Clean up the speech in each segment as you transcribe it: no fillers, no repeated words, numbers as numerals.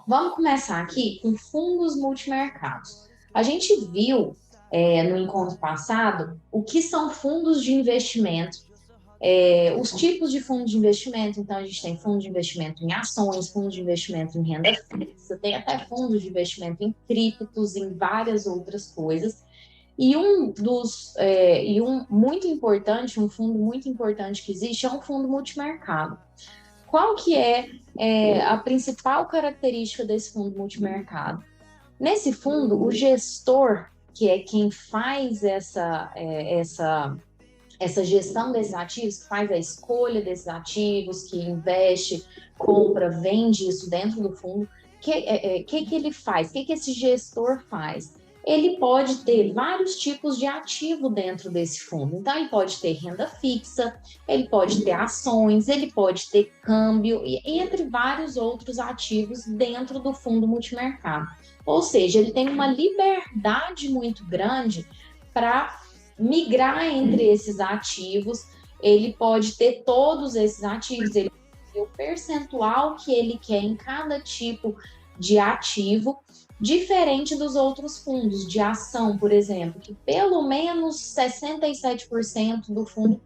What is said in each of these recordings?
Vamos começar aqui com fundos multimercados. A gente viu no encontro passado o que são fundos de investimento, os tipos de fundos de investimento. Então, a gente tem fundo de investimento em ações, fundo de investimento em renda fixa, tem até fundos de investimento em criptos, em várias outras coisas. E um muito importante, um fundo muito importante que existe é um fundo multimercado. Qual que é a principal característica desse fundo multimercado? Nesse fundo, o gestor, que é quem faz essa gestão desses ativos, que faz a escolha desses ativos, que investe, compra, vende isso dentro do fundo, que ele faz? O que esse gestor faz? Ele pode ter vários tipos de ativo dentro desse fundo. Então, ele pode ter renda fixa, ele pode ter ações, ele pode ter câmbio, e entre vários outros ativos dentro do fundo multimercado. Ou seja, ele tem uma liberdade muito grande para migrar entre esses ativos. Ele pode ter todos esses ativos, ele pode ter o percentual que ele quer em cada tipo de ativo, diferente dos outros fundos de ação, por exemplo, que pelo menos 67% do fundo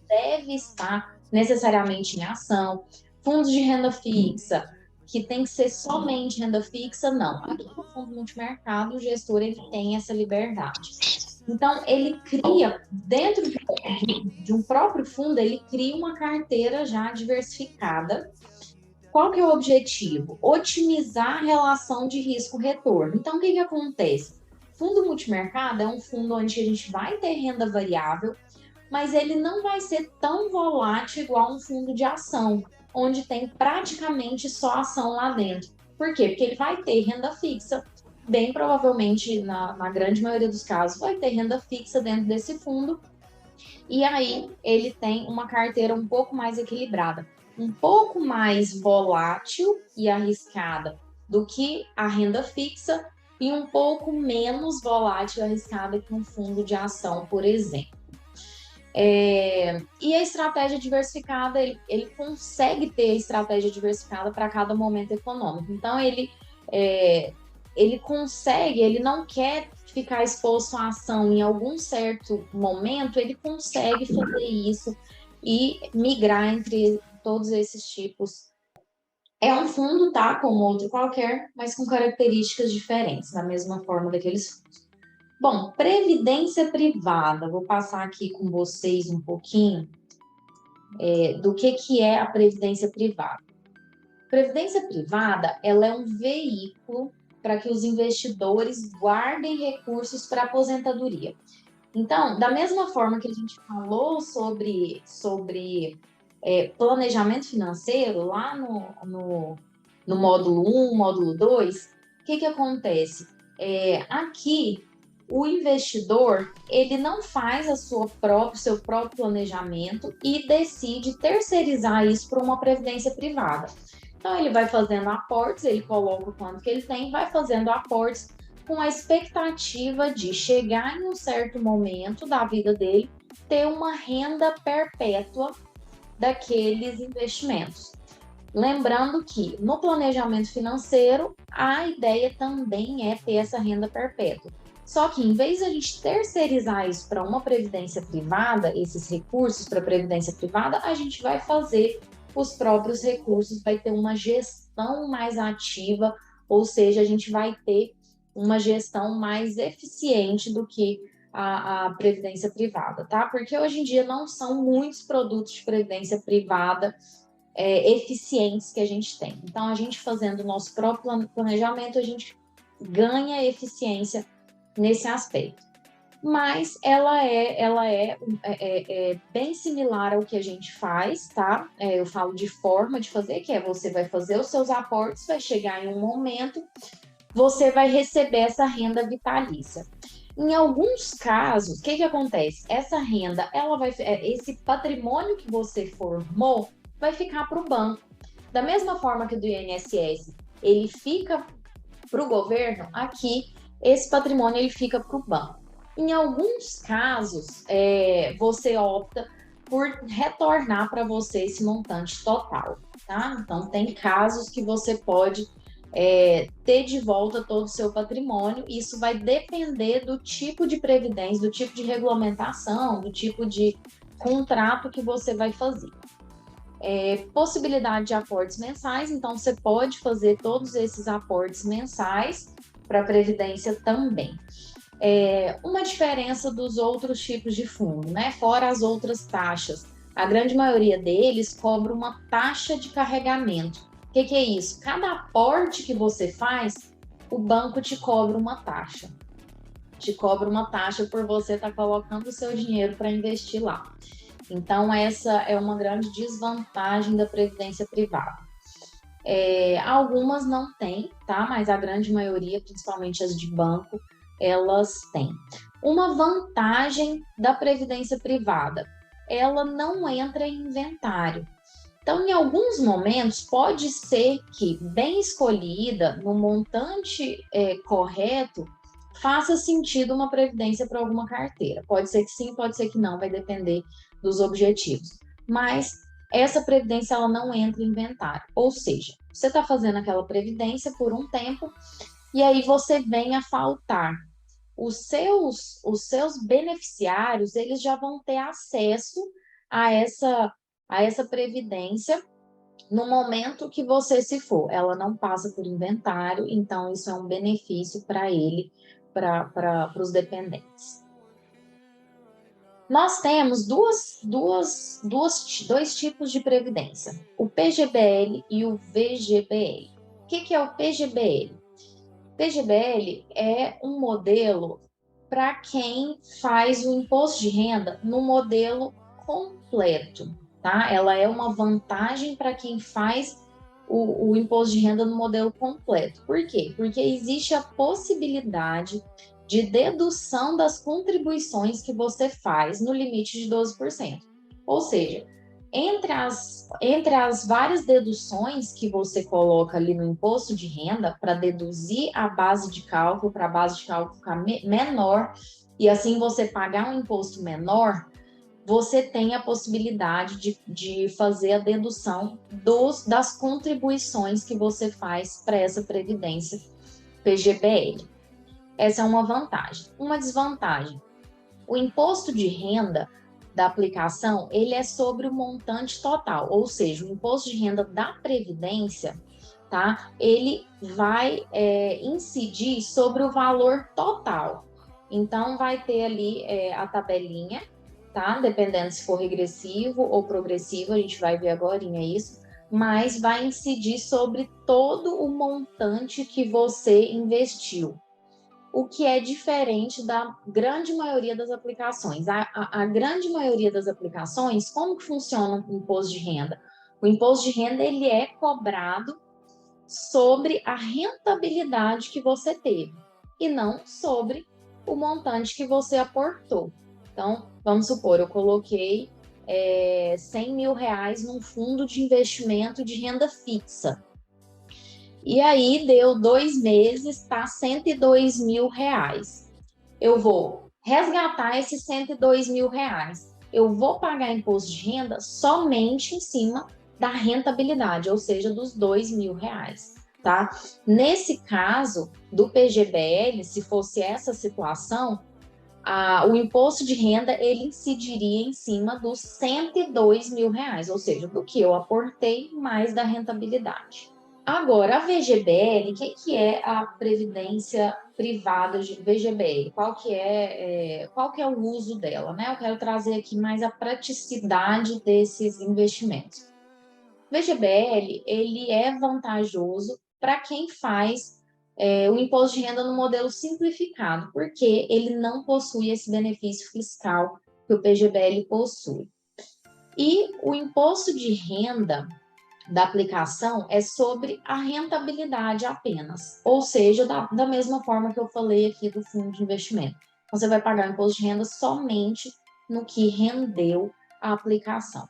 deve estar necessariamente em ação. Fundos de renda fixa, que tem que ser somente renda fixa, não. Aqui no fundo multimercado, o gestor ele tem essa liberdade. Então, ele cria, dentro de um próprio fundo, ele cria uma carteira já diversificada. Qual que é o objetivo? Otimizar a relação de risco-retorno. Então, o que acontece? Fundo multimercado é um fundo onde a gente vai ter renda variável, mas ele não vai ser tão volátil igual um fundo de ação, onde tem praticamente só ação lá dentro. Por quê? Porque ele vai ter renda fixa, bem provavelmente, na grande maioria dos casos, vai ter renda fixa dentro desse fundo, e aí ele tem uma carteira um pouco mais equilibrada, um pouco mais volátil e arriscada do que a renda fixa, e um pouco menos volátil e arriscada que um fundo de ação, por exemplo. E a estratégia diversificada, ele consegue ter estratégia diversificada para cada momento econômico. Então, ele consegue, ele não quer ficar exposto à ação em algum certo momento, ele consegue fazer isso e migrar entre todos esses tipos. É um fundo, tá? Como outro qualquer, mas com características diferentes, da mesma forma daqueles fundos. Bom, previdência privada. Vou passar aqui com vocês um pouquinho do que é a previdência privada. Previdência privada, ela é um veículo para que os investidores guardem recursos para aposentadoria. Então, da mesma forma que a gente falou sobre planejamento financeiro, lá no módulo 1, módulo 2, o que acontece? Aqui, o investidor, ele não faz seu próprio planejamento e decide terceirizar isso para uma previdência privada. Então, ele vai fazendo aportes, ele coloca o quanto que ele tem, vai fazendo aportes com a expectativa de chegar em um certo momento da vida dele, ter uma renda perpétua daqueles investimentos. Lembrando que no planejamento financeiro, a ideia também é ter essa renda perpétua. Só que em vez de a gente terceirizar isso para uma previdência privada, esses recursos para previdência privada, a gente vai fazer os próprios recursos, vai ter uma gestão mais ativa, ou seja, a gente vai ter uma gestão mais eficiente do que a previdência privada, tá? Porque hoje em dia não são muitos produtos de previdência privada eficientes que a gente tem. Então, a gente fazendo o nosso próprio planejamento, a gente ganha eficiência nesse aspecto. Mas ela é bem similar ao que a gente faz, tá? Eu falo de forma de fazer, que você vai fazer os seus aportes, vai chegar em um momento, você vai receber essa renda vitalícia. Em alguns casos, o que acontece? Essa renda, esse patrimônio que você formou, vai ficar para o banco. Da mesma forma que o do INSS, ele fica para o governo, aqui, esse patrimônio ele fica para o banco. Em alguns casos, você opta por retornar para você esse montante total, tá? Então, tem casos que você pode ter de volta todo o seu patrimônio. Isso vai depender do tipo de previdência, do tipo de regulamentação, do tipo de contrato que você vai fazer. Possibilidade de aportes mensais, então você pode fazer todos esses aportes mensais para a Previdência também. Uma diferença dos outros tipos de fundo, né? Fora as outras taxas, a grande maioria deles cobra uma taxa de carregamento. O que é isso? Cada aporte que você faz, o banco te cobra uma taxa. Te cobra uma taxa por você estar colocando o seu dinheiro para investir lá. Então, essa é uma grande desvantagem da previdência privada. Algumas não têm, tá? Mas a grande maioria, principalmente as de banco, elas têm. Uma vantagem da previdência privada, ela não entra em inventário. Então, em alguns momentos, pode ser que, bem escolhida, no montante correto, faça sentido uma previdência para alguma carteira. Pode ser que sim, pode ser que não, vai depender dos objetivos. Mas essa previdência ela não entra em inventário. Ou seja, você está fazendo aquela previdência por um tempo e aí você vem a faltar. Os seus beneficiários, eles já vão ter acesso a essa previdência no momento que você se for. Ela não passa por inventário, então isso é um benefício para ele, para os dependentes. Nós temos dois tipos de previdência, o PGBL e o VGBL. O que é o PGBL? PGBL é um modelo para quem faz o imposto de renda no modelo completo, tá? Ela é uma vantagem para quem faz o imposto de renda no modelo completo. Por quê? Porque existe a possibilidade de dedução das contribuições que você faz no limite de 12%. Ou seja, entre as várias deduções que você coloca ali no imposto de renda para deduzir a base de cálculo, para a base de cálculo ficar menor, e assim você pagar um imposto menor, você tem a possibilidade de fazer a dedução das contribuições que você faz para essa previdência PGBL. Essa é uma vantagem. Uma desvantagem: o imposto de renda da aplicação, ele é sobre o montante total, ou seja, o imposto de renda da Previdência, tá? Ele vai incidir sobre o valor total. Então, vai ter ali a tabelinha, tá? Dependendo se for regressivo ou progressivo, a gente vai ver agora isso, mas vai incidir sobre todo o montante que você investiu, o que é diferente da grande maioria das aplicações. A grande maioria das aplicações, como que funciona o imposto de renda? O imposto de renda ele é cobrado sobre a rentabilidade que você teve e não sobre o montante que você aportou. Então, vamos supor, eu coloquei 100 mil reais num fundo de investimento de renda fixa. E aí deu 2 meses, tá 102 mil reais. Eu vou resgatar esses 102 mil reais. Eu vou pagar imposto de renda somente em cima da rentabilidade, ou seja, dos 2 mil reais, tá? Nesse caso do PGBL, se fosse essa situação, o imposto de renda ele incidiria em cima dos 102 mil reais, ou seja, do que eu aportei mais da rentabilidade. Agora, a VGBL, o que é a previdência privada de VGBL? Qual que é o uso dela, né? Eu quero trazer aqui mais a praticidade desses investimentos. VGBL, ele é vantajoso para quem faz o imposto de renda no modelo simplificado, porque ele não possui esse benefício fiscal que o PGBL possui. E o imposto de renda da aplicação é sobre a rentabilidade apenas, ou seja, da mesma forma que eu falei aqui do fundo de investimento. Você vai pagar o imposto de renda somente no que rendeu a aplicação.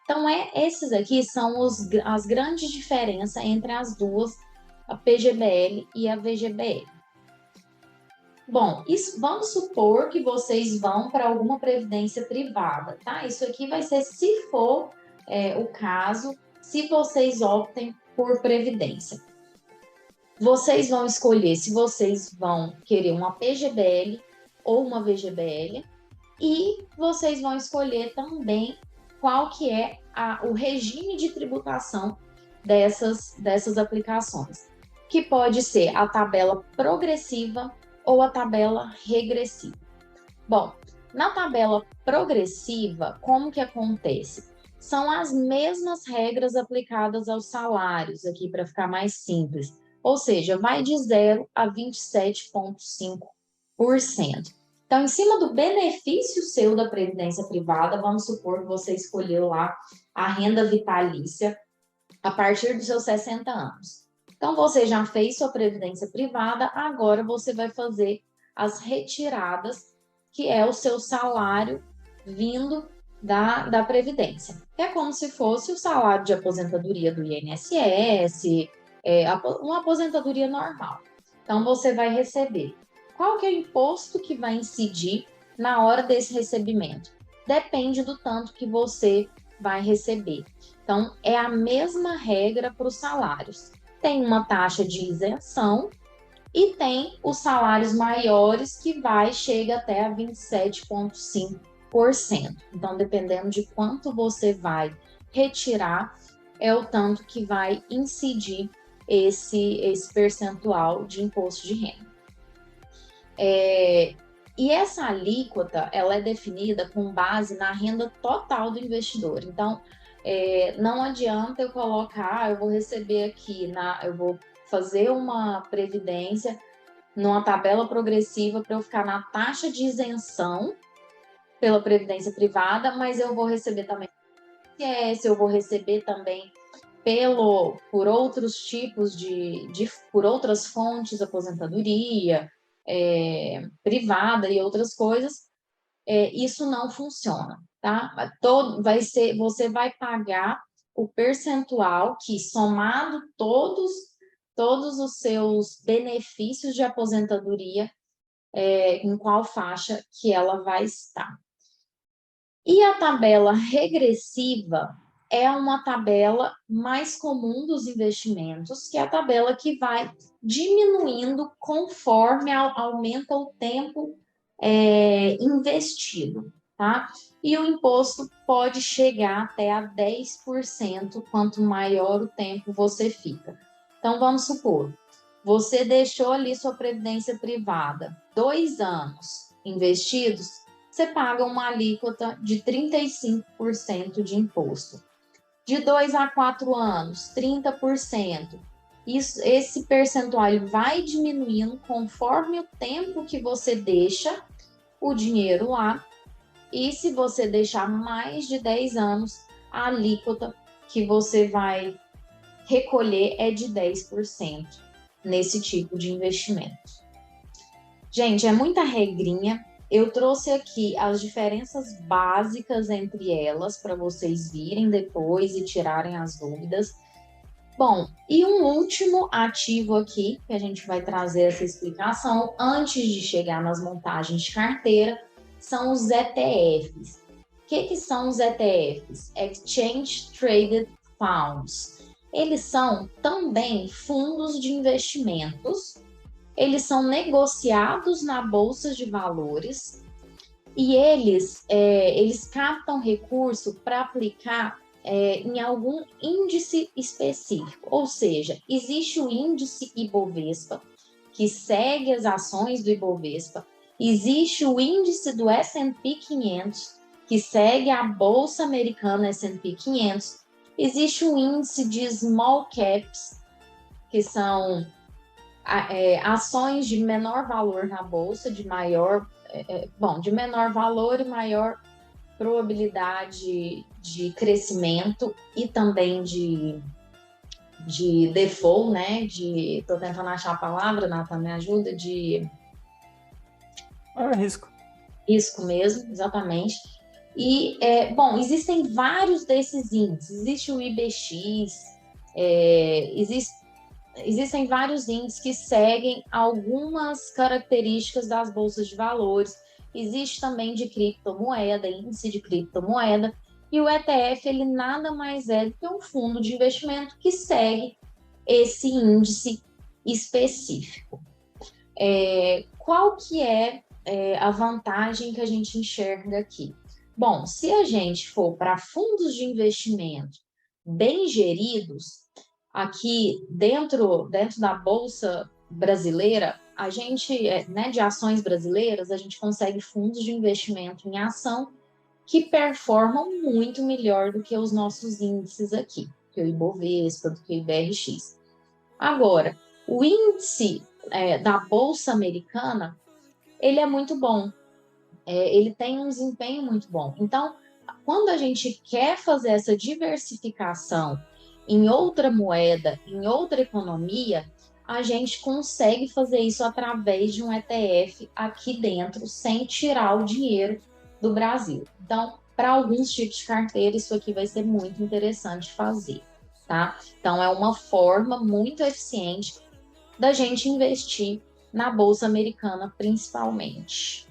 Então, esses aqui são as grandes diferenças entre as duas, a PGBL e a VGBL. Bom, vamos supor que vocês vão para alguma previdência privada, tá? Isso aqui vai ser, se for o caso, se vocês optem por previdência. Vocês vão escolher se vocês vão querer uma PGBL ou uma VGBL, e vocês vão escolher também qual que é o regime de tributação dessas aplicações, que pode ser a tabela progressiva ou a tabela regressiva. Bom, na tabela progressiva, como que acontece? São as mesmas regras aplicadas aos salários, aqui para ficar mais simples. Ou seja, vai de 0 a 27,5%. Então, em cima do benefício seu da previdência privada, vamos supor que você escolheu lá a renda vitalícia a partir dos seus 60 anos. Então, você já fez sua previdência privada, agora você vai fazer as retiradas, que é o seu salário vindo da Previdência. É como se fosse o salário de aposentadoria do INSS, uma aposentadoria normal. Então, você vai receber. Qual que é o imposto que vai incidir na hora desse recebimento? Depende do tanto que você vai receber. Então, é a mesma regra para os salários. Tem uma taxa de isenção e tem os salários maiores que chega até a 27,5%. Então, dependendo de quanto você vai retirar, é o tanto que vai incidir esse percentual de imposto de renda. E essa alíquota, ela é definida com base na renda total do investidor. Então, não adianta eu colocar, eu vou receber aqui, eu vou fazer uma previdência numa tabela progressiva para eu ficar na taxa de isenção pela previdência privada, mas eu vou receber também INSS, eu vou receber também por outros tipos por outras fontes, aposentadoria, privada e outras coisas, isso não funciona, tá? Você vai pagar o percentual que, somado todos os seus benefícios de aposentadoria, em qual faixa que ela vai estar. E a tabela regressiva é uma tabela mais comum dos investimentos, que é a tabela que vai diminuindo conforme aumenta o tempo investido, tá? E o imposto pode chegar até a 10% quanto maior o tempo você fica. Então, vamos supor, você deixou ali sua previdência privada 2 anos investidos, você paga uma alíquota de 35% de imposto. De 2 a 4 anos, 30%. Esse percentual vai diminuindo conforme o tempo que você deixa o dinheiro lá. E se você deixar mais de 10 anos, a alíquota que você vai recolher é de 10% nesse tipo de investimento. Gente, é muita regrinha. Eu trouxe aqui as diferenças básicas entre elas para vocês virem depois e tirarem as dúvidas. Bom, e um último ativo aqui, que a gente vai trazer essa explicação antes de chegar nas montagens de carteira, são os ETFs. O que são os ETFs? Exchange Traded Funds. Eles são também fundos de investimentos. Eles são negociados na bolsa de valores e eles captam recurso para aplicar em algum índice específico. Ou seja, existe o índice Ibovespa, que segue as ações do Ibovespa, existe o índice do S&P 500, que segue a bolsa americana S&P 500, existe o índice de Small Caps, que são ações de menor valor na bolsa, de menor valor e maior probabilidade de crescimento e também de default, né? Tô tentando achar a palavra, Nathan, me ajuda, risco. Risco mesmo, exatamente. E, existem vários desses índices. Existe o IBX, existem vários índices que seguem algumas características das bolsas de valores. Existe também de criptomoeda, índice de criptomoeda. E o ETF, ele nada mais é do que um fundo de investimento que segue esse índice específico. Qual que a vantagem que a gente enxerga aqui? Bom, se a gente for para fundos de investimento bem geridos, aqui dentro da Bolsa Brasileira, a gente, né, de ações brasileiras, a gente consegue fundos de investimento em ação que performam muito melhor do que os nossos índices aqui, que o Ibovespa, do que o IBRX. Agora, o índice da Bolsa Americana, ele é muito bom, ele tem um desempenho muito bom. Então, quando a gente quer fazer essa diversificação em outra moeda, em outra economia, a gente consegue fazer isso através de um ETF aqui dentro, sem tirar o dinheiro do Brasil. Então, para alguns tipos de carteira, isso aqui vai ser muito interessante fazer, tá? Então, é uma forma muito eficiente da gente investir na Bolsa Americana, principalmente.